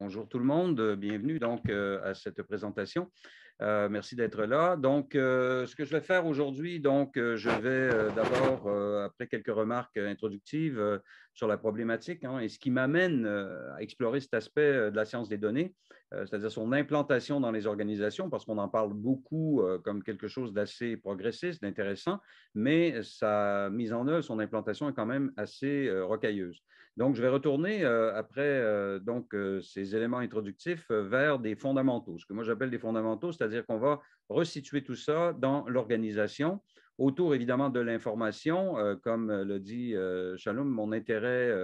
Bonjour tout le monde, bienvenue donc à cette présentation. Merci d'être là. Donc, ce que je vais faire aujourd'hui, je vais d'abord, après quelques remarques introductives sur la problématique, et ce qui m'amène à explorer cet aspect de la science des données, c'est-à-dire son implantation dans les organisations, parce qu'on en parle beaucoup comme quelque chose d'assez progressiste, d'intéressant, mais sa mise en œuvre, son implantation est quand même assez rocailleuse. Donc, je vais retourner après ces éléments introductifs vers des fondamentaux, ce que moi j'appelle des fondamentaux, c'est-à-dire qu'on va resituer tout ça dans l'organisation, autour évidemment de l'information. Comme le dit Shalom, mon intérêt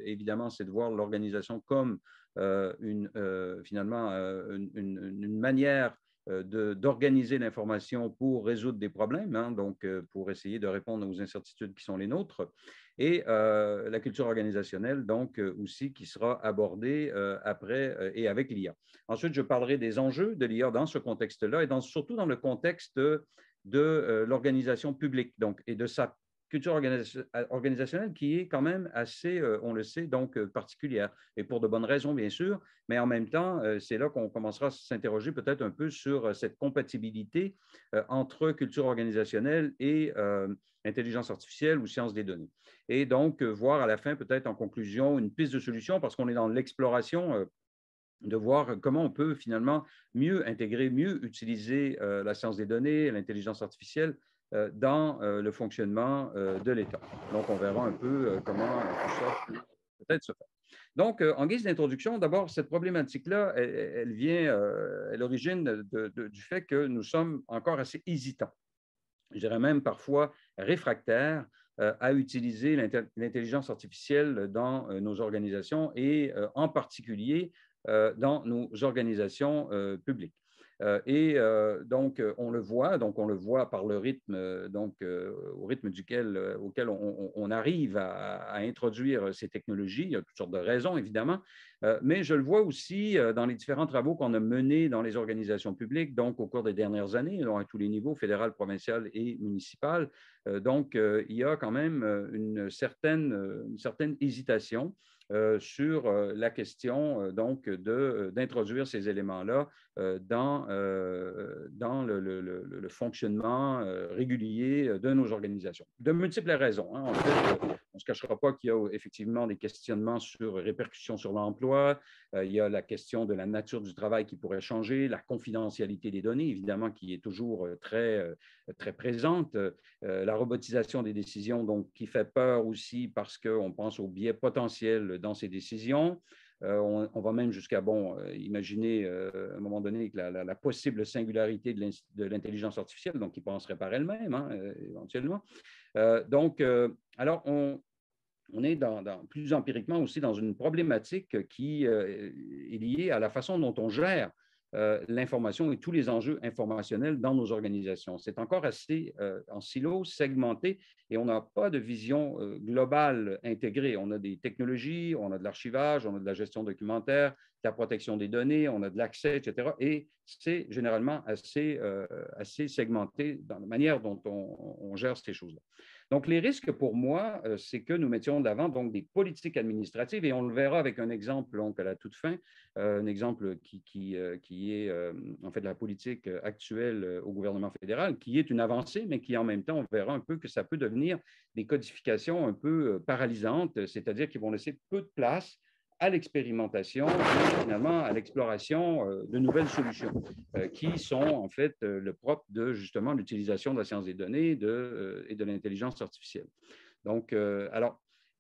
évidemment, c'est de voir l'organisation comme une manière d'organiser l'information pour résoudre des problèmes, pour essayer de répondre aux incertitudes qui sont les nôtres, et la culture organisationnelle, donc aussi, qui sera abordée après et avec l'IA. Ensuite, je parlerai des enjeux de l'IA dans ce contexte-là et surtout dans le contexte de l'organisation publique, donc, et de sa culture organisationnelle qui est quand même assez, on le sait, donc particulière, et pour de bonnes raisons, bien sûr, mais en même temps, c'est là qu'on commencera à s'interroger peut-être un peu sur cette compatibilité entre culture organisationnelle et intelligence artificielle ou sciences des données. Et donc, voir à la fin, peut-être en conclusion, une piste de solution, parce qu'on est dans l'exploration de voir comment on peut finalement mieux intégrer, mieux utiliser la science des données, l'intelligence artificielle dans le fonctionnement de l'État. Donc, on verra un peu comment tout ça peut peut-être se faire. Donc, en guise d'introduction, d'abord, cette problématique-là, elle vient, elle origine du fait que nous sommes encore assez hésitants, je dirais même parfois réfractaires à utiliser l'intelligence artificielle dans nos organisations et en particulier dans nos organisations publiques. Donc, on le voit par le rythme, au rythme auquel on arrive à introduire ces technologies. Il y a toutes sortes de raisons, évidemment, mais je le vois aussi dans les différents travaux qu'on a menés dans les organisations publiques, donc au cours des dernières années, donc à tous les niveaux, fédéral, provincial et municipal. Il y a quand même une certaine hésitation sur la question d'introduire ces éléments-là dans le fonctionnement régulier de nos organisations. De multiples raisons. En fait, on ne se cachera pas qu'il y a effectivement des questionnements sur répercussions sur l'emploi. Il y a la question de la nature du travail qui pourrait changer, la confidentialité des données, évidemment, qui est toujours très présente, la robotisation des décisions, donc qui fait peur aussi parce qu'on pense aux biais potentiels dans ces décisions. On va même jusqu'à imaginer à un moment donné que la possible singularité de l'intelligence artificielle, donc qui penserait par elle-même, éventuellement. Alors, on est plus empiriquement aussi dans une problématique qui est liée à la façon dont on gère l'information et tous les enjeux informationnels dans nos organisations. C'est encore assez en silo, segmenté, et on n'a pas de vision globale intégrée. On a des technologies, on a de l'archivage, on a de la gestion documentaire, de la protection des données, on a de l'accès, etc. Et c'est généralement assez segmenté dans la manière dont on gère ces choses-là. Donc, les risques pour moi, c'est que nous mettions de l'avant donc des politiques administratives, et on le verra avec un exemple donc, à la toute fin, un exemple qui est en fait la politique actuelle au gouvernement fédéral, qui est une avancée, mais qui en même temps, on verra un peu que ça peut devenir des codifications un peu paralysantes, c'est-à-dire qui vont laisser peu de place à l'expérimentation et finalement à l'exploration de nouvelles solutions qui sont en fait le propre de justement l'utilisation de la science des données et de l'intelligence artificielle. Donc,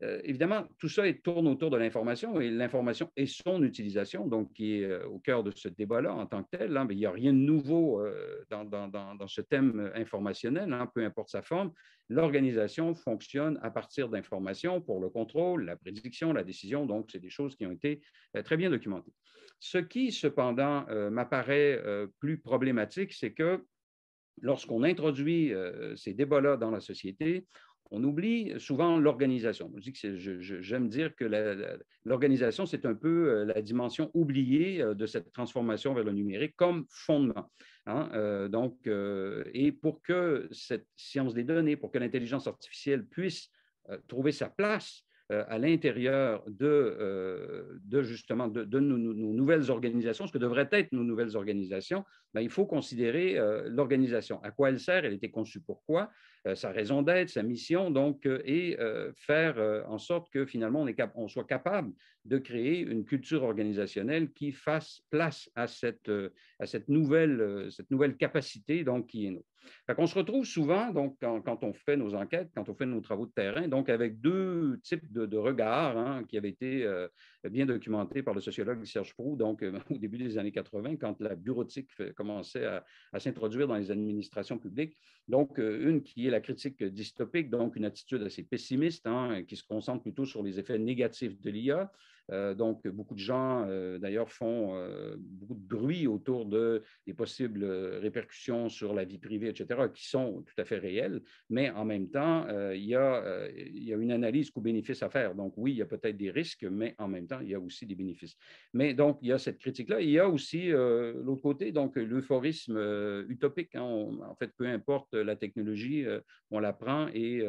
évidemment, tout ça tourne autour de l'information et l'information et son utilisation, donc qui est au cœur de ce débat-là en tant que tel. Mais il n'y a rien de nouveau dans ce thème informationnel, peu importe sa forme. L'organisation fonctionne à partir d'informations pour le contrôle, la prédiction, la décision. Donc, c'est des choses qui ont été très bien documentées. Ce qui, cependant, m'apparaît plus problématique, c'est que lorsqu'on introduit ces débats-là dans la société, on oublie souvent l'organisation. J'aime dire que l'organisation, c'est un peu la dimension oubliée de cette transformation vers le numérique comme fondement. Et pour que cette science des données, pour que l'intelligence artificielle puisse trouver sa place à l'intérieur justement de nos nouvelles organisations, ce que devraient être nos nouvelles organisations, bien, il faut considérer l'organisation. À quoi elle sert? Elle a été conçue pourquoi? Sa raison d'être, sa mission, donc, et faire en sorte que finalement on soit capable de créer une culture organisationnelle qui fasse place à cette nouvelle capacité donc, qui est nôtre. On se retrouve souvent, donc, quand on fait nos enquêtes, quand on fait nos travaux de terrain, donc avec deux types de regards hein, qui avaient été bien documentés par le sociologue Serge Proulx, donc au début des années 80, quand la bureautique commençait à s'introduire dans les administrations publiques. Donc, une qui est la critique dystopique, donc une attitude assez pessimiste, hein, qui se concentre plutôt sur les effets négatifs de l'IA. Donc, beaucoup de gens, d'ailleurs, font beaucoup de bruit autour des possibles répercussions sur la vie privée, etc., qui sont tout à fait réelles, mais en même temps, il y a une analyse coût-bénéfice à faire. Donc, oui, il y a peut-être des risques, mais en même temps, il y a aussi des bénéfices. Mais donc, il y a cette critique-là. Il y a aussi l'autre côté, donc l'euphorisme utopique. Hein. En fait, peu importe la technologie, on la prend et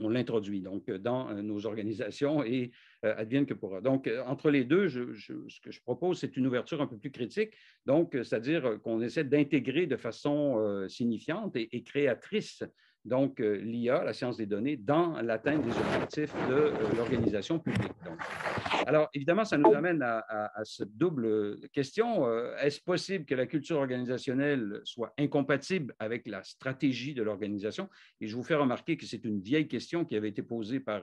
on l'introduit donc dans nos organisations et advienne que pourra. Donc, entre les deux, ce que je propose, c'est une ouverture un peu plus critique, donc, c'est-à-dire qu'on essaie d'intégrer de façon signifiante et créatrice donc l'IA, la science des données, dans l'atteinte des objectifs de l'organisation publique. Donc, alors, évidemment, ça nous amène à cette double question. Est-ce possible que la culture organisationnelle soit incompatible avec la stratégie de l'organisation? Et je vous fais remarquer que c'est une vieille question qui avait été posée par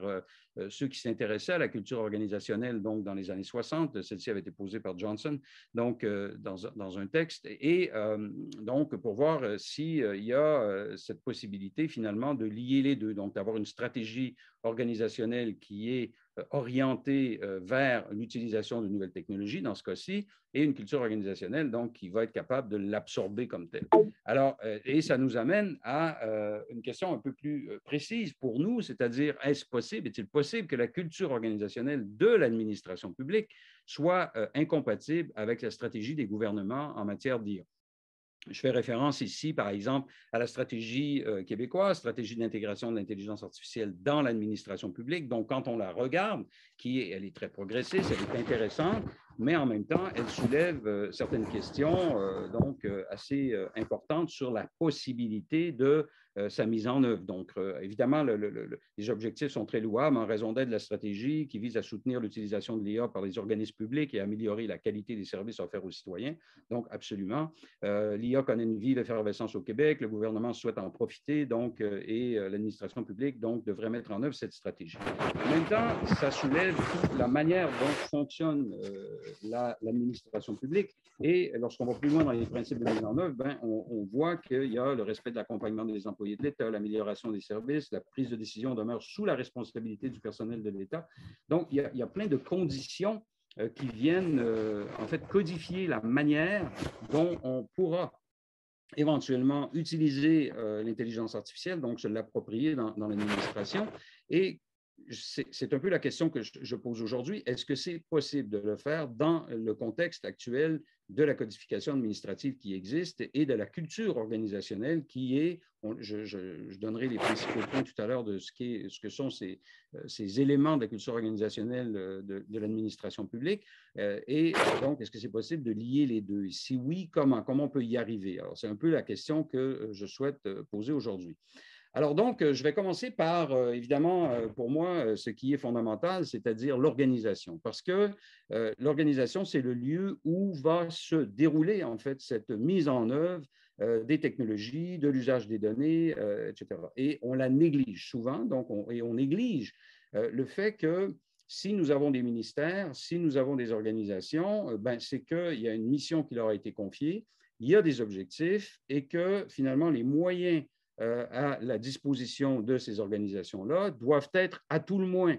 ceux qui s'intéressaient à la culture organisationnelle donc, dans les années 60. Celle-ci avait été posée par Johnson donc, dans un texte. Et donc, pour voir s'il y a cette possibilité finalement de lier les deux, donc d'avoir une stratégie organisationnelle qui est orientée vers l'utilisation de nouvelles technologies, dans ce cas-ci, et une culture organisationnelle donc, qui va être capable de l'absorber comme telle. Alors, et ça nous amène à une question un peu plus précise pour nous, c'est-à-dire, est-il possible que la culture organisationnelle de l'administration publique soit incompatible avec la stratégie des gouvernements en matière d'IA? Je fais référence ici, par exemple, à la stratégie québécoise, stratégie d'intégration de l'intelligence artificielle dans l'administration publique. Donc, quand on la regarde, elle est très progressiste, elle est intéressante, mais en même temps, elle soulève certaines questions donc assez importantes sur la possibilité de sa mise en œuvre. Donc, évidemment, les objectifs sont très louables en raison d'être de la stratégie qui vise à soutenir l'utilisation de l'IA par les organismes publics et à améliorer la qualité des services offerts aux citoyens. Donc, absolument. L'IA connaît une vive effervescence au Québec. Le gouvernement souhaite en profiter, donc, et l'administration publique donc, devrait mettre en œuvre cette stratégie. En même temps, ça soulève toute la manière dont fonctionne l'administration publique. Et lorsqu'on va plus loin dans les principes de mise en œuvre, ben, on voit qu'il y a le respect de l'accompagnement des employés de l'État, l'amélioration des services, la prise de décision demeure sous la responsabilité du personnel de l'État. Donc, il y a plein de conditions qui viennent en fait codifier la manière dont on pourra éventuellement utiliser l'intelligence artificielle, donc se l'approprier dans l'administration. Et c'est un peu la question que je pose aujourd'hui. Est-ce que c'est possible de le faire dans le contexte actuel de la codification administrative qui existe et de la culture organisationnelle qui est, je donnerai les principaux points tout à l'heure de ce que sont ces éléments de la culture organisationnelle de l'administration publique. Et donc, est-ce que c'est possible de lier les deux? Et si oui, comment on peut y arriver? Alors, c'est un peu la question que je souhaite poser aujourd'hui. Alors donc, je vais commencer par, évidemment, pour moi, ce qui est fondamental, c'est-à-dire l'organisation. Parce que l'organisation, c'est le lieu où va se dérouler, en fait, cette mise en œuvre des technologies, de l'usage des données, etc. Et on la néglige souvent, donc on néglige le fait que si nous avons des ministères, si nous avons des organisations, ben, c'est qu'il y a une mission qui leur a été confiée, il y a des objectifs et que finalement les moyens à la disposition de ces organisations-là doivent être à tout le moins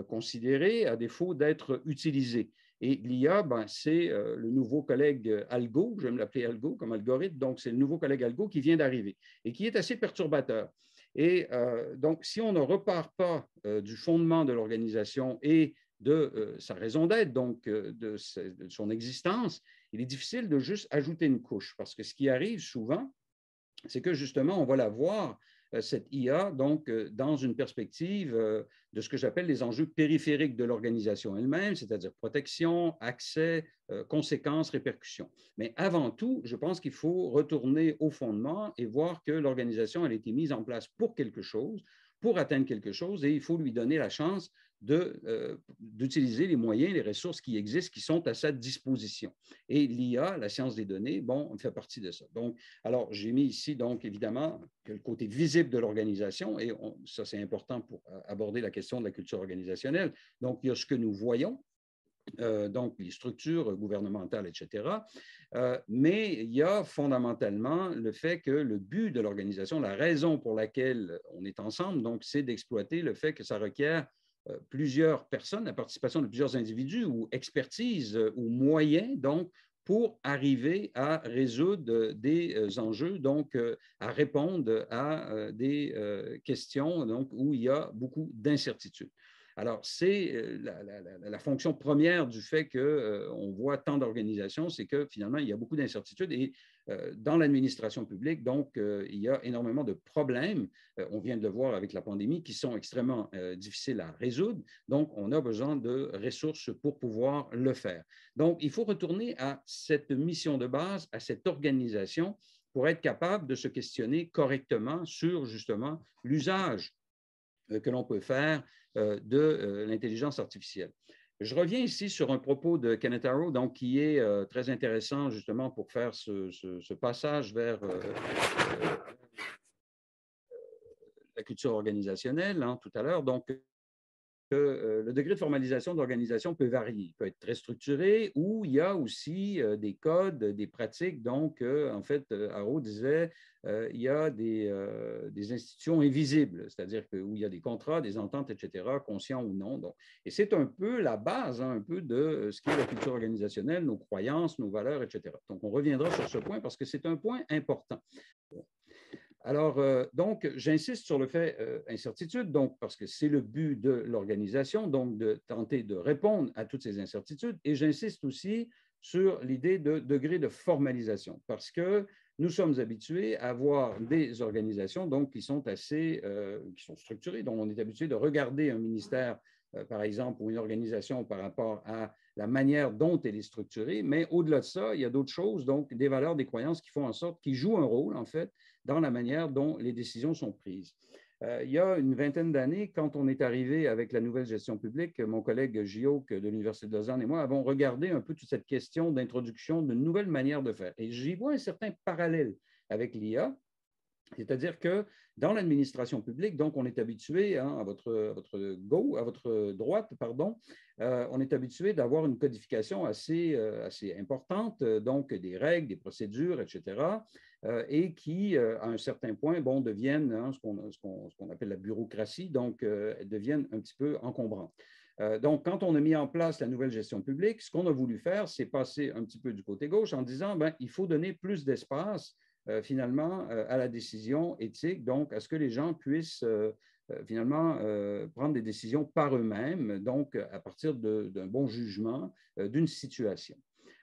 considérés, à défaut d'être utilisés. Et l'IA, ben, c'est le nouveau collègue Algo, je vais me l'appeler Algo comme algorithme, donc c'est le nouveau collègue Algo qui vient d'arriver et qui est assez perturbateur. Et donc, si on ne repart pas du fondement de l'organisation et de sa raison d'être, donc de son existence, il est difficile de juste ajouter une couche parce que ce qui arrive souvent, c'est que justement, on va la voir cette IA, donc, dans une perspective de ce que j'appelle les enjeux périphériques de l'organisation elle-même, c'est-à-dire protection, accès, conséquences, répercussions. Mais avant tout, je pense qu'il faut retourner au fondement et voir que l'organisation, elle a été mise en place pour quelque chose, pour atteindre quelque chose, et il faut lui donner la chance d'utiliser les moyens, les ressources qui existent, qui sont à sa disposition. Et l'IA, la science des données, bon, on fait partie de ça. Donc, alors, j'ai mis ici, donc, évidemment, le côté visible de l'organisation, et ça, c'est important pour aborder la question de la culture organisationnelle. Donc, il y a ce que nous voyons, donc les structures gouvernementales, etc. Mais il y a fondamentalement le fait que le but de l'organisation, la raison pour laquelle on est ensemble, donc, c'est d'exploiter le fait que ça requiert plusieurs personnes, la participation de plusieurs individus ou expertise ou moyens, donc, pour arriver à résoudre des enjeux, donc à répondre à des questions donc, où il y a beaucoup d'incertitudes. Alors, c'est la fonction première du fait qu'on voit tant d'organisations, c'est que finalement, il y a beaucoup d'incertitudes et dans l'administration publique, donc, il y a énormément de problèmes, on vient de le voir avec la pandémie, qui sont extrêmement difficiles à résoudre. Donc, on a besoin de ressources pour pouvoir le faire. Donc, il faut retourner à cette mission de base, à cette organisation pour être capable de se questionner correctement sur justement l'usage que l'on peut faire de l'intelligence artificielle. Je reviens ici sur un propos de Kenneth Arrow, donc, qui est très intéressant justement pour faire ce passage vers la culture organisationnelle hein, tout à l'heure. Donc, le degré de formalisation de l'organisation peut varier. Il peut être très structuré ou il y a aussi des codes, des pratiques. Donc, en fait, Arrow disait il y a des institutions invisibles, c'est-à-dire où il y a des contrats, des ententes, etc., conscients ou non. Donc, et c'est un peu la base hein, un peu de ce qu'est la culture organisationnelle, nos croyances, nos valeurs, etc. Donc, on reviendra sur ce point parce que c'est un point important. Alors, donc, j'insiste sur le fait incertitude, donc, parce que c'est le but de l'organisation, donc de tenter de répondre à toutes ces incertitudes. Et j'insiste aussi sur l'idée de degré de formalisation, parce que nous sommes habitués à avoir des organisations donc, qui sont assez qui sont structurées. Donc, on est habitué de regarder un ministère, par exemple, ou une organisation par rapport à la manière dont elle est structurée. Mais au-delà de ça, il y a d'autres choses, donc des valeurs, des croyances qui font en sorte, qui jouent un rôle, en fait, dans la manière dont les décisions sont prises. Il y a une vingtaine d'années, quand on est arrivé avec la nouvelle gestion publique, mon collègue Gioc de l'Université de Lausanne et moi avons regardé un peu toute cette question d'introduction d'une nouvelle manière de faire. Et j'y vois un certain parallèle avec l'IA, c'est-à-dire que dans l'administration publique, donc on est habitué hein, à votre droite, pardon, on est habitué d'avoir une codification assez importante, donc des règles, des procédures, etc., et qui, à un certain point, bon, deviennent hein, ce qu'on appelle la bureaucratie, donc deviennent un petit peu encombrantes. Donc, quand on a mis en place la nouvelle gestion publique, ce qu'on a voulu faire, c'est passer un petit peu du côté gauche en disant, ben, il faut donner plus d'espace finalement à la décision éthique, donc à ce que les gens puissent finalement prendre des décisions par eux-mêmes, donc à partir d'un bon jugement d'une situation.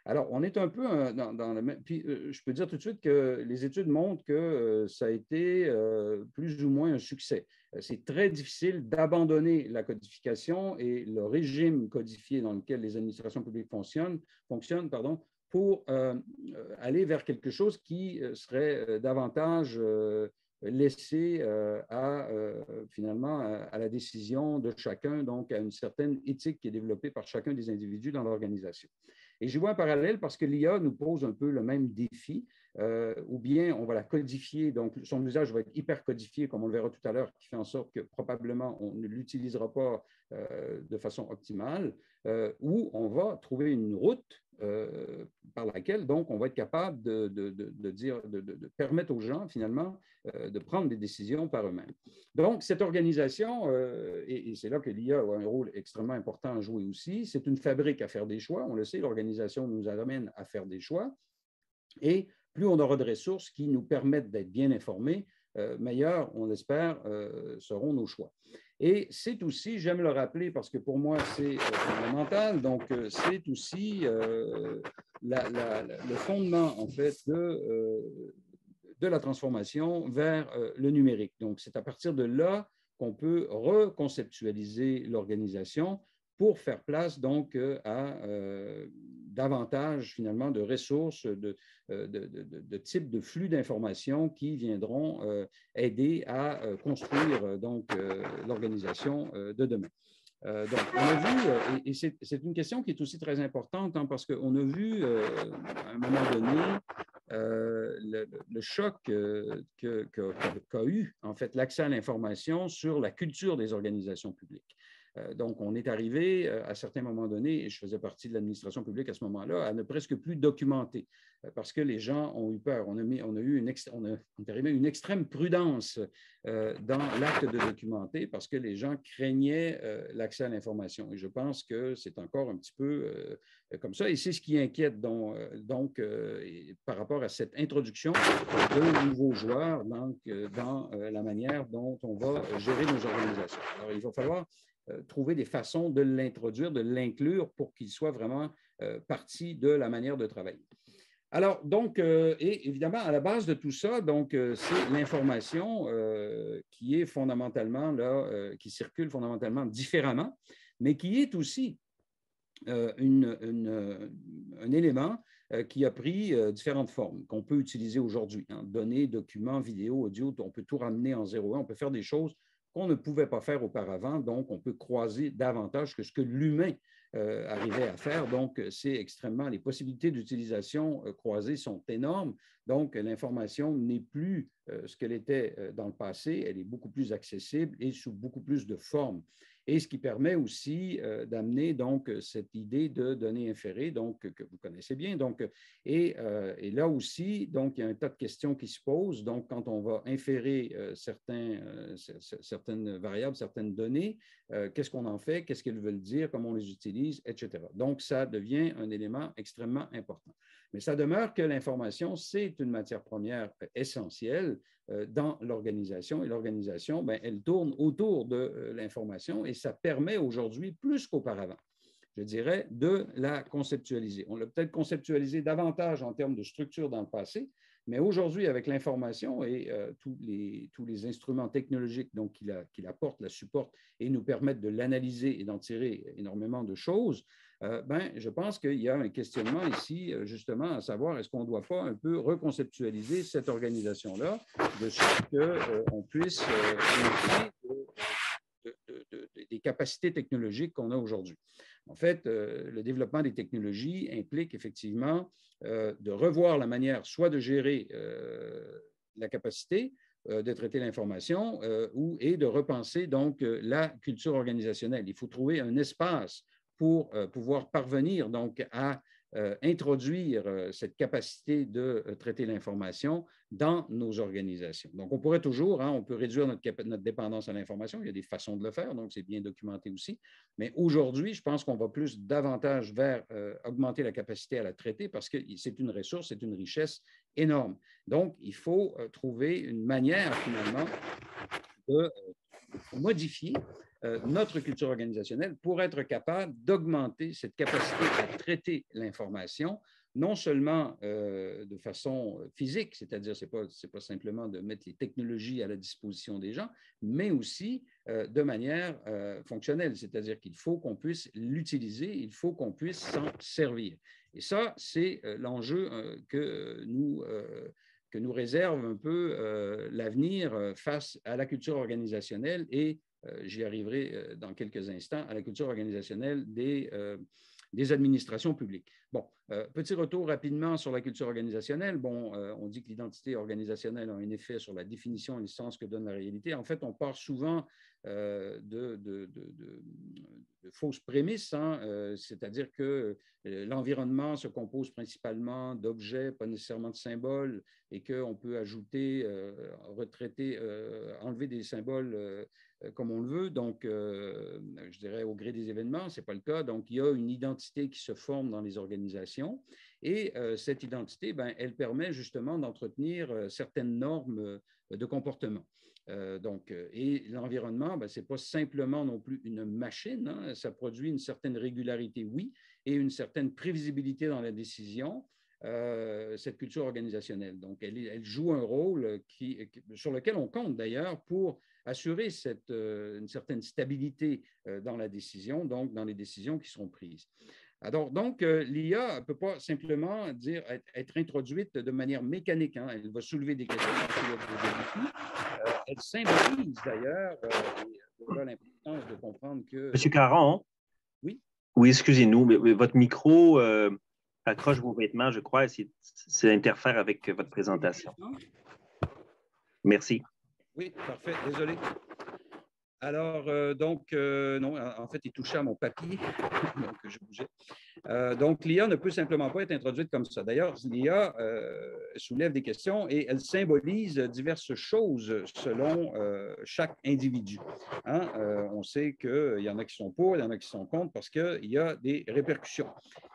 Alors, on est un peu dans le même. Puis, je peux dire tout de suite que les études montrent que ça a été plus ou moins un succès. C'est très difficile d'abandonner la codification et le régime codifié dans lequel les administrations publiques fonctionnent pour aller vers quelque chose qui serait davantage laissé finalement à la décision de chacun, donc à une certaine éthique qui est développée par chacun des individus dans l'organisation. Et j'y vois un parallèle parce que l'IA nous pose un peu le même défi, ou bien on va la codifier, donc son usage va être hyper codifié, comme on le verra tout à l'heure, qui fait en sorte que probablement on ne l'utilisera pas de façon optimale, ou on va trouver une route par laquelle donc on va être capable de permettre aux gens finalement de prendre des décisions par eux-mêmes. Donc cette organisation, et c'est là que l'IA a un rôle extrêmement important à jouer aussi, c'est une fabrique à faire des choix, on le sait, l'organisation nous amène à faire des choix, et plus on aura de ressources qui nous permettent d'être bien informés, meilleurs, on l'espère, seront nos choix. Et c'est aussi, j'aime le rappeler parce que pour moi c'est fondamental, donc c'est aussi le fondement en fait de la transformation vers le numérique. Donc, c'est à partir de là qu'on peut reconceptualiser l'organisation pour faire place donc à davantage finalement de ressources, de types de flux d'informations qui viendront aider à construire donc l'organisation de demain. Donc, on a vu, et c'est une question qui est aussi très importante, hein, parce qu'on a vu à un moment donné le choc qu'a eu en fait l'accès à l'information sur la culture des organisations publiques. Donc, on est arrivé à certains moments donnés, et je faisais partie de l'administration publique à ce moment-là, à ne presque plus documenter parce que les gens ont eu peur. On est arrivé à une extrême prudence dans l'acte de documenter parce que les gens craignaient l'accès à l'information. Et je pense que c'est encore un petit peu comme ça. Et c'est ce qui inquiète donc par rapport à cette introduction de nouveaux joueurs dans la manière dont on va gérer nos organisations. Alors, il va falloir trouver des façons de l'introduire, de l'inclure pour qu'il soit vraiment partie de la manière de travailler. Alors, donc, et évidemment, à la base de tout ça, donc, c'est l'information qui est fondamentalement là, qui circule fondamentalement différemment, mais qui est aussi un élément qui a pris différentes formes qu'on peut utiliser aujourd'hui. Hein. Données, documents, vidéos, audio, on peut tout ramener en 0,1, on peut faire des choses qu'on ne pouvait pas faire auparavant. Donc, on peut croiser davantage que ce que l'humain arrivait à faire. Donc, c'est extrêmement, les possibilités d'utilisation croisées sont énormes. Donc, l'information n'est plus ce qu'elle était dans le passé. Elle est beaucoup plus accessible et sous beaucoup plus de formes. Et ce qui permet aussi d'amener donc cette idée de données inférées, donc que vous connaissez bien. Donc, et là aussi, donc il y a un tas de questions qui se posent. Donc, quand on va inférer certaines variables, certaines données, qu'est-ce qu'on en fait, qu'est-ce qu'elles veulent dire, comment on les utilise, etc. Donc, ça devient un élément extrêmement important. Mais ça demeure que l'information, c'est une matière première essentielle dans l'organisation. Et l'organisation, ben, elle tourne autour de l'information et ça permet aujourd'hui, plus qu'auparavant, je dirais, de la conceptualiser. On l'a peut-être conceptualisé davantage en termes de structure dans le passé, mais aujourd'hui, avec l'information et tous les instruments technologiques donc, qui apportent, la supportent et nous permettent de l'analyser et d'en tirer énormément de choses, ben, je pense qu'il y a un questionnement ici, justement, à savoir est-ce qu'on ne doit pas un peu reconceptualiser cette organisation-là de sorte qu'on puisse des capacités technologiques qu'on a aujourd'hui. En fait, le développement des technologies implique effectivement de revoir la manière soit de gérer la capacité de traiter l'information et de repenser donc la culture organisationnelle. Il faut trouver un espace pour pouvoir parvenir donc à introduire cette capacité de traiter l'information dans nos organisations. Donc, on pourrait toujours, hein, on peut réduire notre dépendance à l'information. Il y a des façons de le faire, donc c'est bien documenté aussi. Mais aujourd'hui, je pense qu'on va plus davantage vers augmenter la capacité à la traiter parce que c'est une ressource, c'est une richesse énorme. Donc, il faut trouver une manière, finalement, de modifier notre culture organisationnelle pour être capable d'augmenter cette capacité à traiter l'information, non seulement de façon physique, c'est-à-dire ce n'est pas simplement de mettre les technologies à la disposition des gens, mais aussi de manière fonctionnelle, c'est-à-dire qu'il faut qu'on puisse l'utiliser, il faut qu'on puisse s'en servir. Et ça, c'est l'enjeu que nous réserve un peu l'avenir face à la culture organisationnelle et j'y arriverai dans quelques instants, à la culture organisationnelle des administrations publiques. Bon, petit retour rapidement sur la culture organisationnelle. Bon, on dit que l'identité organisationnelle a un effet sur la définition et le sens que donne la réalité. En fait, on part souvent de fausses prémices, hein, c'est-à-dire que l'environnement se compose principalement d'objets, pas nécessairement de symboles, et qu'on peut ajouter, retraiter, enlever des symboles comme on le veut, donc je dirais au gré des événements, ce n'est pas le cas. Donc, il y a une identité qui se forme dans les organisations et cette identité, ben, elle permet justement d'entretenir certaines normes de comportement. Et l'environnement, ben, ce n'est pas simplement non plus une machine, hein, ça produit une certaine régularité, oui, et une certaine prévisibilité dans la décision, cette culture organisationnelle. Donc, elle joue un rôle sur lequel on compte d'ailleurs pour assurer une certaine stabilité dans la décision, donc dans les décisions qui seront prises. Alors, donc, l'IA ne peut pas simplement être introduite de manière mécanique. Hein. Elle va soulever des questions, elle symbolise d'ailleurs, voilà l'importance de comprendre que… Monsieur Caron? Oui. Oui, excusez-nous, mais votre micro accroche vos vêtements, je crois, et ça interfère avec votre présentation. Merci. Oui, parfait, désolé. Alors, non, en fait, il touchait à mon papier, donc je bougeais. Donc, l'IA ne peut simplement pas être introduite comme ça. D'ailleurs, l'IA soulève des questions et elle symbolise diverses choses selon chaque individu. Hein? On sait qu'il y en a qui sont pour, il y en a qui sont contre parce qu'il y a des répercussions.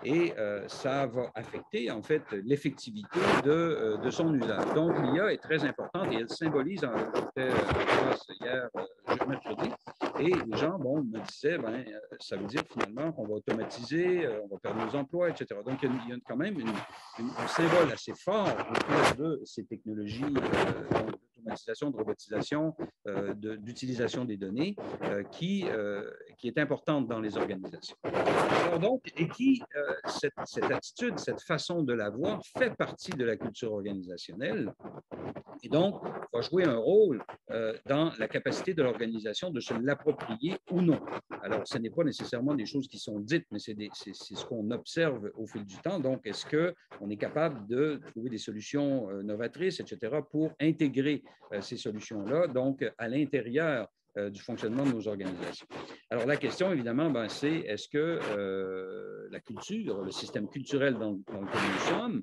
Et ça va affecter, en fait, l'effectivité de son usage. Donc, l'IA est très importante et elle symbolise, j'étais en classe hier, mercredi, et les gens, me disaient, ça veut dire finalement qu'on va automatiser, on va perdre nos emplois, etc. Donc, il y a quand même un symbole assez fort autour de ces technologies d'automatisation, de robotisation, d'utilisation des données qui est importante dans les organisations. Alors donc, et cette attitude, cette façon de la voir fait partie de la culture organisationnelle et donc va jouer un rôle dans la capacité de l'organisation de se l'approprier ou non. Alors, ce n'est pas nécessairement des choses qui sont dites, mais c'est ce qu'on observe au fil du temps. Donc, est-ce qu'on est capable de trouver des solutions novatrices, etc., pour intégrer ces solutions-là, donc à l'intérieur du fonctionnement de nos organisations. Alors, la question, évidemment, c'est est-ce que la culture, le système culturel dans lequel nous sommes,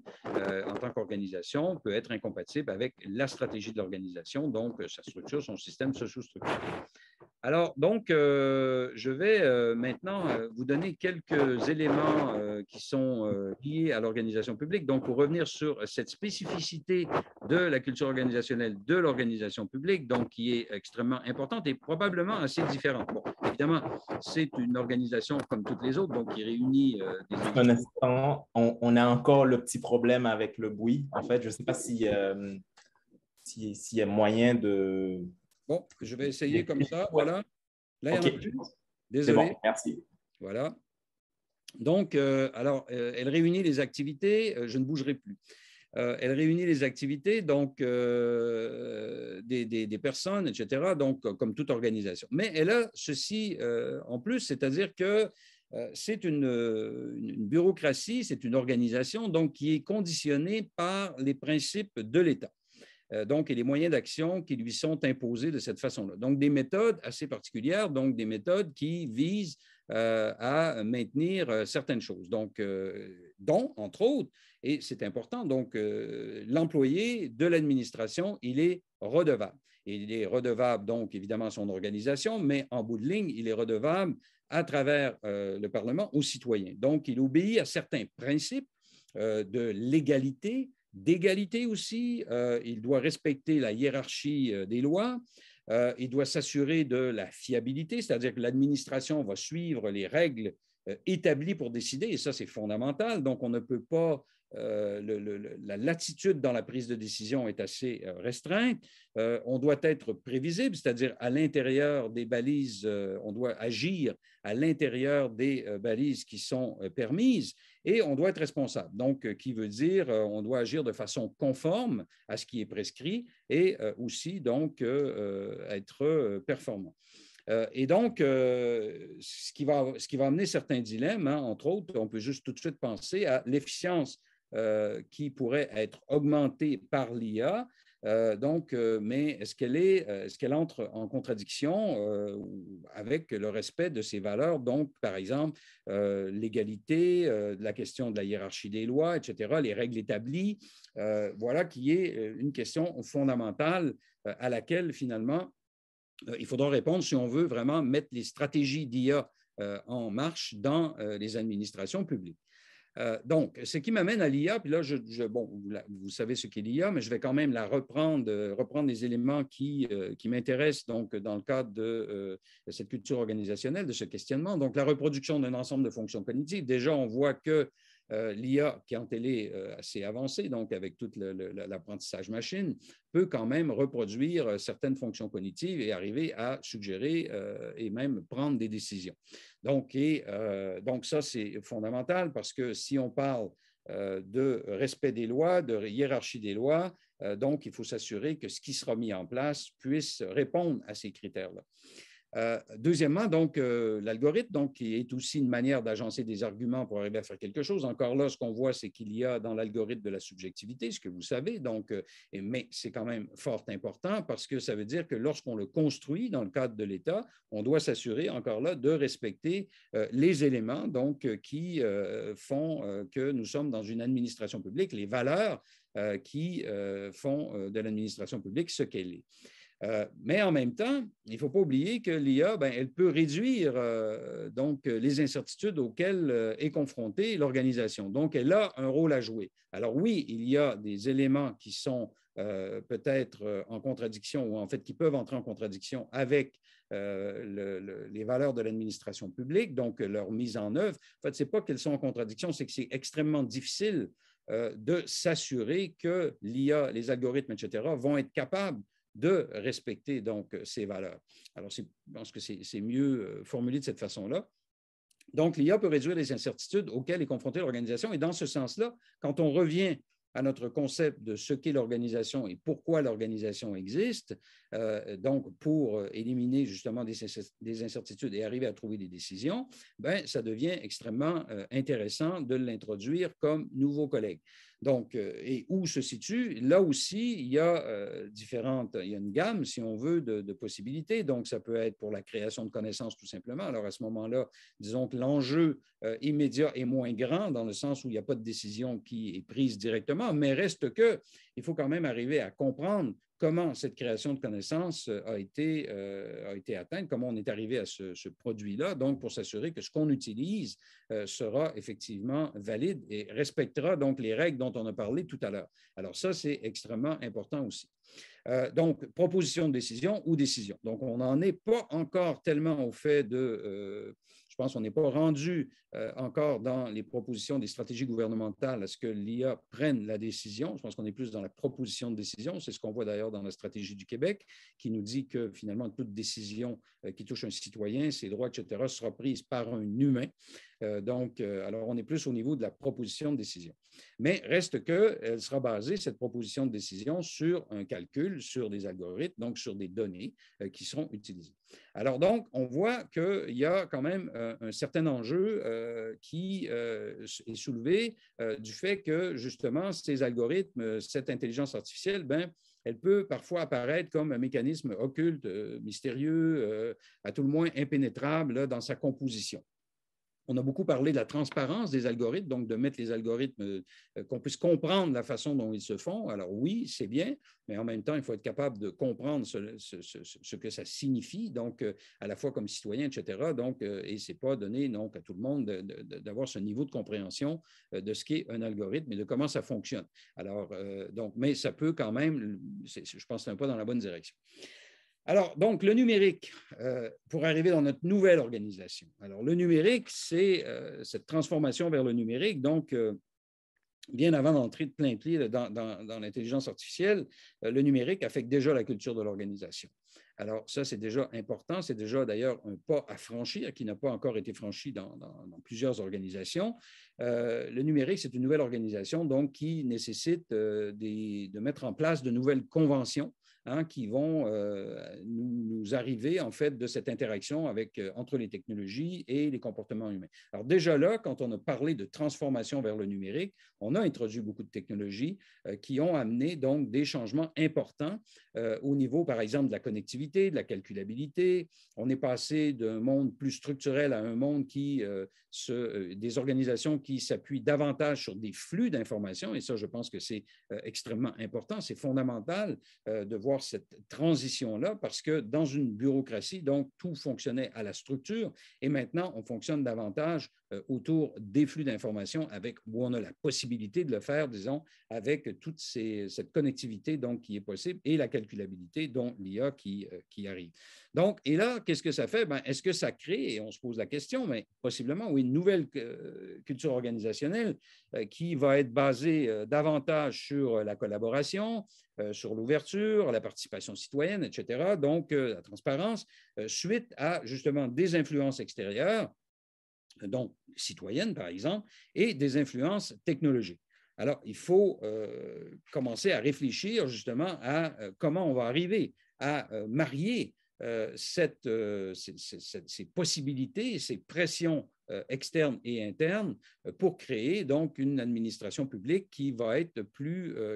en tant qu'organisation, peut être incompatible avec la stratégie de l'organisation, donc sa structure, son système socio-structurel. Alors, donc, je vais maintenant vous donner quelques éléments qui sont liés à l'organisation publique. Donc, pour revenir sur cette spécificité de la culture organisationnelle de l'organisation publique, donc qui est extrêmement importante et probablement assez différente. Bon, évidemment, c'est une organisation comme toutes les autres, donc qui réunit des individus. Un instant, on a encore le petit problème avec le bruit. En fait, je ne sais pas s'il y a moyen de… Bon, je vais essayer comme ça. Voilà. Là, il n'y en a plus. Désolé. C'est bon, merci. Voilà. Donc, elle réunit les activités, je ne bougerai plus. Elle réunit les activités donc, des personnes, etc., donc comme toute organisation. Mais elle a ceci en plus, c'est-à-dire que c'est une bureaucratie, c'est une organisation donc, qui est conditionnée par les principes de l'État. Donc, et les moyens d'action qui lui sont imposés de cette façon-là. Donc, des méthodes assez particulières, donc des méthodes qui visent à maintenir certaines choses. Donc, dont, entre autres, et c'est important, donc l'employé de l'administration, il est redevable. Et il est redevable, donc, évidemment, à son organisation, mais en bout de ligne, il est redevable à travers le Parlement aux citoyens. Donc, il obéit à certains principes de légalité, d'égalité aussi. Il doit respecter la hiérarchie des lois. Il doit s'assurer de la fiabilité, c'est-à-dire que l'administration va suivre les règles établies pour décider, et ça, c'est fondamental. Donc, on ne peut pas… la latitude dans la prise de décision est assez restreinte. On doit être prévisible, c'est-à-dire à l'intérieur des balises, on doit agir à l'intérieur des balises qui sont permises et on doit être responsable. Donc, qui veut dire on doit agir de façon conforme à ce qui est prescrit et aussi donc être performant. Et donc, ce qui va amener certains dilemmes, hein, entre autres, on peut juste tout de suite penser à l'efficience qui pourrait être augmentée par l'IA. Mais est-ce qu'elle entre en contradiction avec le respect de ses valeurs? Donc, par exemple, l'égalité, la question de la hiérarchie des lois, etc., les règles établies, voilà qui est une question fondamentale à laquelle, finalement, il faudra répondre si on veut vraiment mettre les stratégies d'IA en marche dans les administrations publiques. Donc, ce qui m'amène à l'IA, puis là, vous savez ce qu'est l'IA, mais je vais quand même reprendre les éléments qui m'intéressent donc, dans le cadre de cette culture organisationnelle, de ce questionnement. Donc, la reproduction d'un ensemble de fonctions cognitives. Déjà, on voit que l'IA, quand elle est assez avancée, donc avec tout l'apprentissage machine, peut quand même reproduire certaines fonctions cognitives et arriver à suggérer et même prendre des décisions. Donc ça, c'est fondamental parce que si on parle de respect des lois, de hiérarchie des lois, donc il faut s'assurer que ce qui sera mis en place puisse répondre à ces critères-là. Deuxièmement, donc, l'algorithme, donc, qui est aussi une manière d'agencer des arguments pour arriver à faire quelque chose. Encore là, ce qu'on voit, c'est qu'il y a dans l'algorithme de la subjectivité, ce que vous savez, donc, mais c'est quand même fort important parce que ça veut dire que lorsqu'on le construit dans le cadre de l'État, on doit s'assurer, encore là, de respecter les éléments donc, qui font que nous sommes dans une administration publique, les valeurs qui font de l'administration publique ce qu'elle est. Mais en même temps, il ne faut pas oublier que l'IA, elle peut réduire donc, les incertitudes auxquelles est confrontée l'organisation. Donc, elle a un rôle à jouer. Alors oui, il y a des éléments qui sont peut-être en contradiction ou en fait qui peuvent entrer en contradiction avec les valeurs de l'administration publique, donc leur mise en œuvre. En fait, ce n'est pas qu'elles sont en contradiction, c'est que c'est extrêmement difficile de s'assurer que l'IA, les algorithmes, etc., vont être capables de respecter donc ces valeurs. Alors, je pense que c'est mieux formulé de cette façon-là. Donc, l'IA peut réduire les incertitudes auxquelles est confrontée l'organisation. Et dans ce sens-là, quand on revient à notre concept de ce qu'est l'organisation et pourquoi l'organisation existe, donc pour éliminer justement des incertitudes et arriver à trouver des décisions, ça devient extrêmement intéressant de l'introduire comme nouveau collègue. Donc, et où se situe? Là aussi, il y a il y a une gamme, si on veut, de possibilités. Donc, ça peut être pour la création de connaissances, tout simplement. Alors, à ce moment-là, disons que l'enjeu immédiat est moins grand, dans le sens où il n'y a pas de décision qui est prise directement, mais reste qu'il faut quand même arriver à comprendre comment cette création de connaissances a été atteinte, comment on est arrivé à ce produit-là, donc pour s'assurer que ce qu'on utilise sera effectivement valide et respectera donc les règles dont on a parlé tout à l'heure. Alors ça, c'est extrêmement important aussi. Donc, proposition de décision ou décision. Donc, on n'en est pas encore tellement au fait de, je pense qu'on n'est pas rendu encore dans les propositions des stratégies gouvernementales à ce que l'IA prenne la décision. Je pense qu'on est plus dans la proposition de décision. C'est ce qu'on voit d'ailleurs dans la stratégie du Québec qui nous dit que finalement, toute décision qui touche un citoyen, ses droits, etc., sera prise par un humain. Alors, on est plus au niveau de la proposition de décision. Mais reste qu'elle sera basée, cette proposition de décision, sur un calcul, sur des algorithmes, donc sur des données qui seront utilisées. Alors donc, on voit qu'il y a quand même un certain enjeu qui est soulevé du fait que justement, ces algorithmes, cette intelligence artificielle, elle peut parfois apparaître comme un mécanisme occulte, mystérieux, à tout le moins impénétrable là, dans sa composition. On a beaucoup parlé de la transparence des algorithmes, donc de mettre les algorithmes, qu'on puisse comprendre la façon dont ils se font. Alors oui, c'est bien, mais en même temps, il faut être capable de comprendre ce que ça signifie, donc à la fois comme citoyen, etc. Donc, et ce n'est pas donné donc, à tout le monde d'avoir ce niveau de compréhension de ce qu'est un algorithme et de comment ça fonctionne. Alors, mais ça peut quand même, je pense que c'est un pas dans la bonne direction. Alors, donc, le numérique, pour arriver dans notre nouvelle organisation. Alors, le numérique, c'est cette transformation vers le numérique. Donc, bien avant d'entrer de plein pied dans l'intelligence artificielle, le numérique affecte déjà la culture de l'organisation. Alors, ça, c'est déjà important. C'est déjà d'ailleurs un pas à franchir qui n'a pas encore été franchi dans plusieurs organisations. Le numérique, c'est une nouvelle organisation donc, qui nécessite de mettre en place de nouvelles conventions qui vont nous arriver, en fait, de cette interaction entre les technologies et les comportements humains. Alors déjà là, quand on a parlé de transformation vers le numérique, on a introduit beaucoup de technologies qui ont amené donc des changements importants au niveau, par exemple, de la connectivité, de la calculabilité. On est passé d'un monde plus structurel à un monde des organisations qui s'appuient davantage sur des flux d'informations, et ça, je pense que c'est extrêmement important. C'est fondamental de voir avoir cette transition-là parce que dans une bureaucratie, donc, tout fonctionnait à la structure et maintenant, on fonctionne davantage autour des flux d'informations où on a la possibilité de le faire, disons, avec toute cette connectivité donc, qui est possible et la calculabilité dont l'IA qui arrive. Donc, et là, qu'est-ce que ça fait? Est-ce que ça crée, et on se pose la question, mais possiblement, oui, une nouvelle culture organisationnelle qui va être basée davantage sur la collaboration, sur l'ouverture, la participation citoyenne, etc., donc la transparence, suite à justement des influences extérieures, donc citoyennes par exemple, et des influences technologiques. Alors, il faut commencer à réfléchir justement à comment on va arriver à marier ces possibilités, ces pressions externes et internes pour créer donc une administration publique qui va être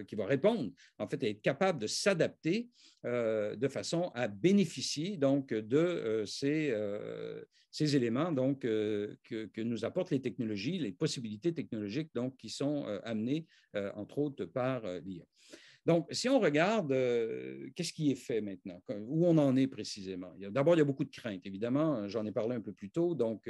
qui va répondre, en fait, à être capable de s'adapter de façon à bénéficier donc de ces éléments donc, que nous apportent les technologies, les possibilités technologiques donc, qui sont amenées, entre autres, par l'IA. Donc, si on regarde, qu'est-ce qui est fait maintenant? Où on en est précisément? D'abord, il y a beaucoup de craintes, évidemment. J'en ai parlé un peu plus tôt. Donc,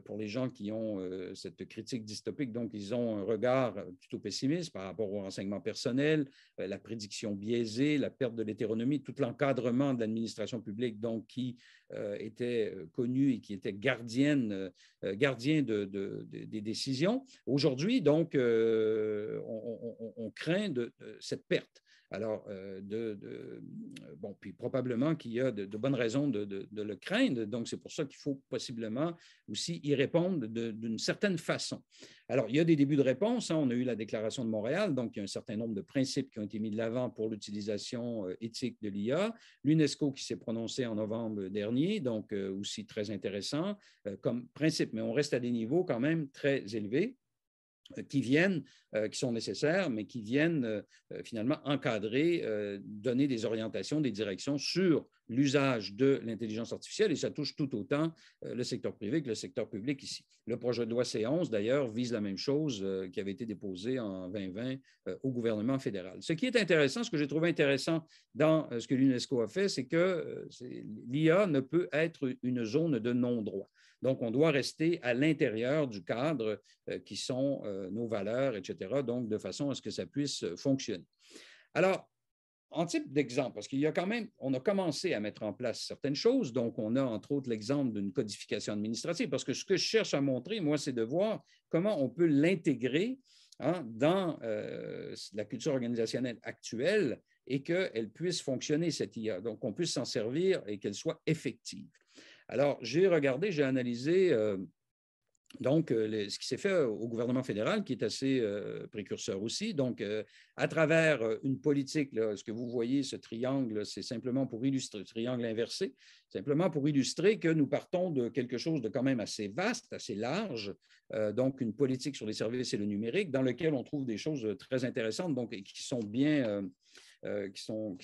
pour les gens qui ont cette critique dystopique, donc, ils ont un regard plutôt pessimiste par rapport au renseignement personnel, la prédiction biaisée, la perte de l'hétéronomie, tout l'encadrement de l'administration publique, donc, qui était connu et qui était gardien des décisions. Aujourd'hui, donc, on craint cette perte. Alors, bon, puis probablement qu'il y a de bonnes raisons de le craindre. Donc, c'est pour ça qu'il faut possiblement aussi y répondre d'une certaine façon. Alors, il y a des débuts de réponse. On a eu la Déclaration de Montréal. Donc, il y a un certain nombre de principes qui ont été mis de l'avant pour l'utilisation éthique de l'IA. L'UNESCO qui s'est prononcé en novembre dernier, donc aussi très intéressant comme principe. Mais on reste à des niveaux quand même très élevés qui sont nécessaires, mais qui viennent finalement encadrer, donner des orientations, des directions sur l'usage de l'intelligence artificielle, et ça touche tout autant le secteur privé que le secteur public ici. Le projet de loi C11, d'ailleurs, vise la même chose qui avait été déposé en 2020 au gouvernement fédéral. Ce qui est intéressant, ce que j'ai trouvé intéressant dans ce que l'UNESCO a fait, c'est que l'IA ne peut être une zone de non-droit. Donc, on doit rester à l'intérieur du cadre qui sont nos valeurs, etc., donc de façon à ce que ça puisse fonctionner. Alors, en type d'exemple, parce qu'il y a quand même, on a commencé à mettre en place certaines choses, donc on a entre autres l'exemple d'une codification administrative, parce que ce que je cherche à montrer, moi, c'est de voir comment on peut l'intégrer dans la culture organisationnelle actuelle et qu'elle puisse fonctionner, cette IA, donc qu'on puisse s'en servir et qu'elle soit effective. Alors, j'ai regardé, j'ai analysé donc ce qui s'est fait au gouvernement fédéral, qui est assez précurseur aussi. Donc, à travers une politique, là, ce que vous voyez, ce triangle, c'est simplement pour illustrer, triangle inversé, simplement pour illustrer que nous partons de quelque chose de quand même assez vaste, assez large, donc une politique sur les services et le numérique, dans lequel on trouve des choses très intéressantes, donc, et qui sont bien... qui sont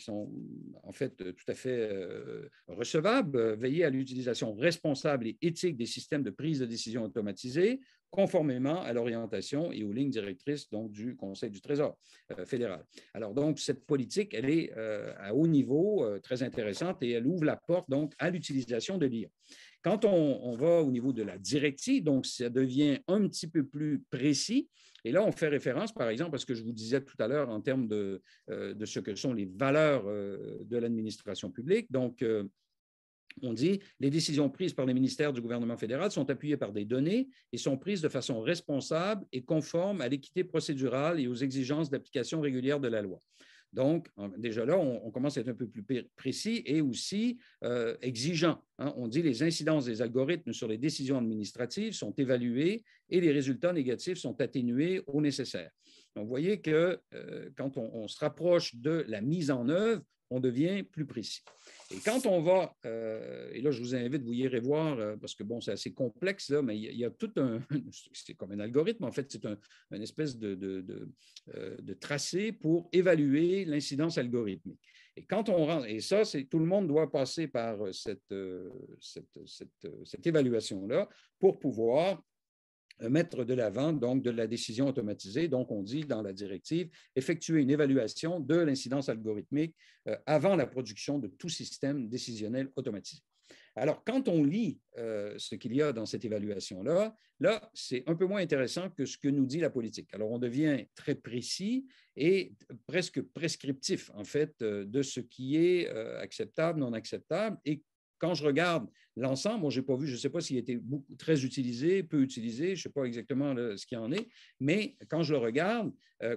en fait tout à fait recevables, veiller à l'utilisation responsable et éthique des systèmes de prise de décision automatisés, conformément à l'orientation et aux lignes directrices donc, du Conseil du Trésor fédéral. Alors, donc, cette politique, elle est à haut niveau, très intéressante, et elle ouvre la porte donc, à l'utilisation de l'IA. Quand on va au niveau de la directive, donc ça devient un petit peu plus précis. Et là, on fait référence, par exemple, à ce que je vous disais tout à l'heure en termes de ce que sont les valeurs de l'administration publique. Donc, on dit les décisions prises par les ministères du gouvernement fédéral sont appuyées par des données et sont prises de façon responsable et conforme à l'équité procédurale et aux exigences d'application régulière de la loi. Donc, déjà là, on commence à être un peu plus précis et aussi exigeant. On dit les incidences des algorithmes sur les décisions administratives sont évaluées et les résultats négatifs sont atténués au nécessaire. Donc, vous voyez que quand on se rapproche de la mise en œuvre, on devient plus précis. Et quand on va, et là, je vous invite, vous irez voir, parce que bon, c'est assez complexe, là, mais il y a tout un, c'est comme un algorithme, en fait, c'est une espèce de tracé pour évaluer l'incidence algorithmique. Et quand on rentre, et ça, tout le monde doit passer par cette évaluation-là pour pouvoir mettre de l'avant donc de la décision automatisée. Donc, on dit dans la directive, effectuer une évaluation de l'incidence algorithmique avant la production de tout système décisionnel automatisé. Alors, quand on lit ce qu'il y a dans cette évaluation-là, là, c'est un peu moins intéressant que ce que nous dit la politique. Alors, on devient très précis et presque prescriptif, en fait, de ce qui est acceptable, non acceptable. Et quand je regarde l'ensemble, bon, je n'ai pas vu, je ne sais pas s'il a été très utilisé, peu utilisé, je ne sais pas exactement ce qu'il en est, mais quand je le regarde,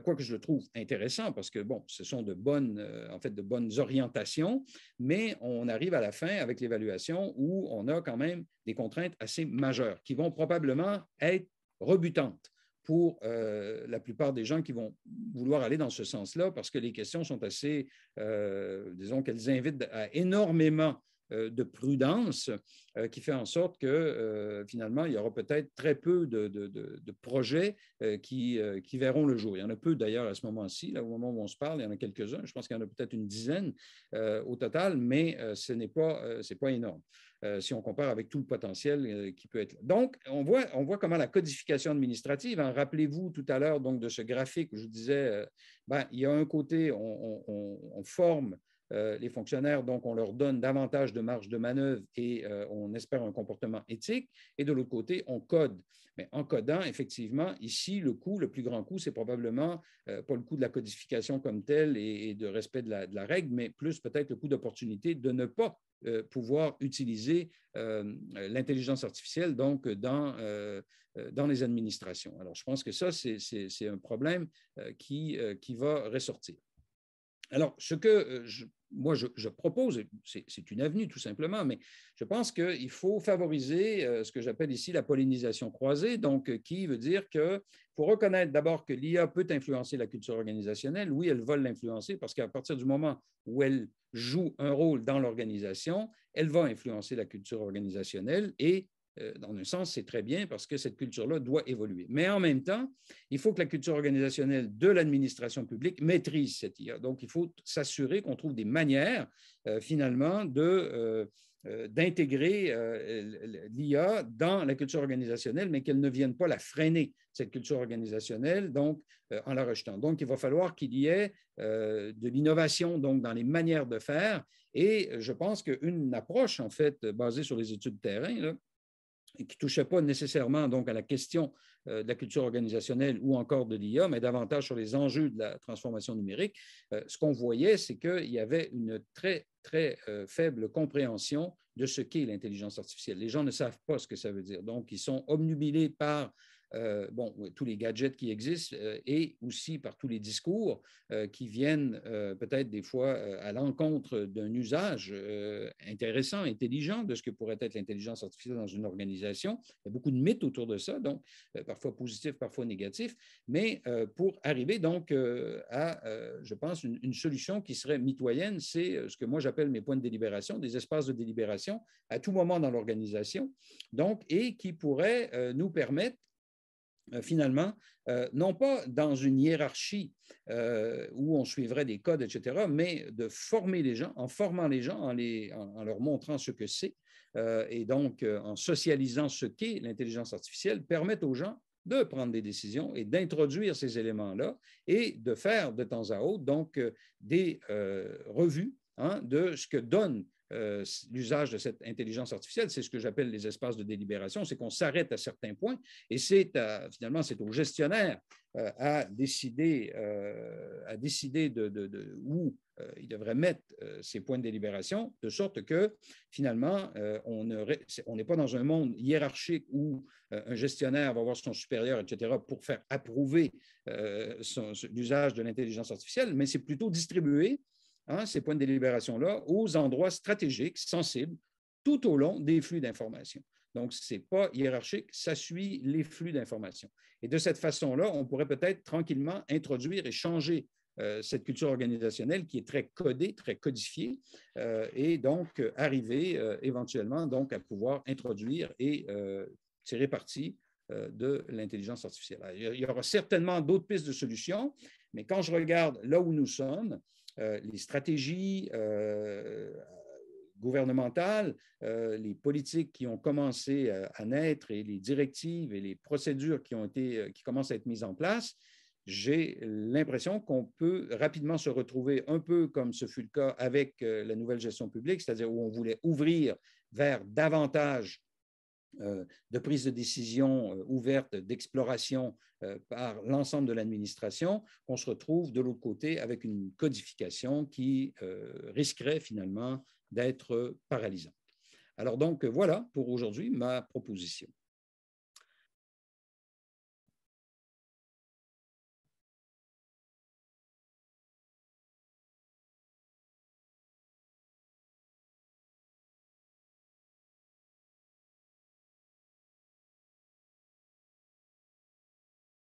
quoique je le trouve intéressant, parce que, bon, ce sont de bonnes orientations, mais on arrive à la fin avec l'évaluation où on a quand même des contraintes assez majeures qui vont probablement être rebutantes pour la plupart des gens qui vont vouloir aller dans ce sens-là, parce que les questions sont assez, disons qu'elles invitent à énormément de prudence qui fait en sorte que finalement, il y aura peut-être très peu de projets qui verront le jour. Il y en a peu d'ailleurs à ce moment-ci, là, au moment où on se parle, il y en a quelques-uns. Je pense qu'il y en a peut-être une dizaine au total, mais ce n'est pas énorme. Si on compare avec tout le potentiel qui peut être là. Donc, on voit comment la codification administrative, hein, rappelez-vous tout à l'heure donc, de ce graphique où je disais, il y a un côté, on forme les fonctionnaires, donc on leur donne davantage de marge de manœuvre et on espère un comportement éthique. Et de l'autre côté, on code. Mais en codant, effectivement, ici, le plus grand coût, c'est probablement pas le coût de la codification comme tel et de respect de la règle, mais plus peut-être le coût d'opportunité de ne pas pouvoir utiliser l'intelligence artificielle donc dans les administrations. Alors, je pense que ça, c'est un problème qui va ressortir. Alors, ce que moi, je propose, c'est une avenue tout simplement, mais je pense qu'il faut favoriser ce que j'appelle ici la pollinisation croisée, donc qui veut dire qu'il faut reconnaître d'abord que l'IA peut influencer la culture organisationnelle. Oui, elle va l'influencer parce qu'à partir du moment où elle joue un rôle dans l'organisation, elle va influencer la culture organisationnelle et dans un sens, c'est très bien parce que cette culture-là doit évoluer. Mais en même temps, il faut que la culture organisationnelle de l'administration publique maîtrise cette IA. Donc, il faut s'assurer qu'on trouve des manières, finalement, d'intégrer l'IA dans la culture organisationnelle, mais qu'elle ne vienne pas la freiner, cette culture organisationnelle, donc en la rejetant. Donc, il va falloir qu'il y ait de l'innovation donc, dans les manières de faire. Et je pense qu'une approche, en fait, basée sur les études de terrain, là, qui ne touchait pas nécessairement donc, à la question de la culture organisationnelle ou encore de l'IA, mais davantage sur les enjeux de la transformation numérique, ce qu'on voyait, c'est qu'il y avait une très, très faible compréhension de ce qu'est l'intelligence artificielle. Les gens ne savent pas ce que ça veut dire. Donc, ils sont obnubilés par tous les gadgets qui existent et aussi par tous les discours qui viennent peut-être des fois à l'encontre d'un usage intéressant, intelligent de ce que pourrait être l'intelligence artificielle dans une organisation. Il y a beaucoup de mythes autour de ça, donc parfois positifs, parfois négatifs, mais pour arriver donc à, je pense, une solution qui serait mitoyenne, c'est ce que moi j'appelle mes points de délibération, des espaces de délibération à tout moment dans l'organisation, donc, et qui pourraient nous permettre finalement, non pas dans une hiérarchie où on suivrait des codes, etc., mais de former les gens, en formant les gens, en leur montrant ce que c'est, et donc en socialisant ce qu'est l'intelligence artificielle, permettre aux gens de prendre des décisions et d'introduire ces éléments-là et de faire de temps à autre donc des revues de ce que donne l'usage de cette intelligence artificielle. C'est ce que j'appelle les espaces de délibération, c'est qu'on s'arrête à certains points et finalement, c'est au gestionnaire à décider de où il devrait mettre ces points de délibération, de sorte que finalement, on n'est pas dans un monde hiérarchique où un gestionnaire va voir son supérieur, etc., pour faire approuver l'usage de l'intelligence artificielle, mais c'est plutôt distribué ces points de délibération-là aux endroits stratégiques, sensibles, tout au long des flux d'informations. Donc, ce n'est pas hiérarchique, ça suit les flux d'informations. Et de cette façon-là, on pourrait peut-être tranquillement introduire et changer cette culture organisationnelle qui est très codée, très codifiée, et donc arriver éventuellement donc, à pouvoir introduire et tirer parti de l'intelligence artificielle. Alors, il y aura certainement d'autres pistes de solutions, mais quand je regarde là où nous sommes, les stratégies gouvernementales, les politiques qui ont commencé à naître et les directives et les procédures qui commencent à être mises en place, j'ai l'impression qu'on peut rapidement se retrouver un peu comme ce fut le cas avec la nouvelle gestion publique, c'est-à-dire où on voulait ouvrir vers davantage de prise de décision ouverte, d'exploration par l'ensemble de l'administration, on se retrouve de l'autre côté avec une codification qui risquerait finalement d'être paralysante. Alors donc, voilà pour aujourd'hui ma proposition.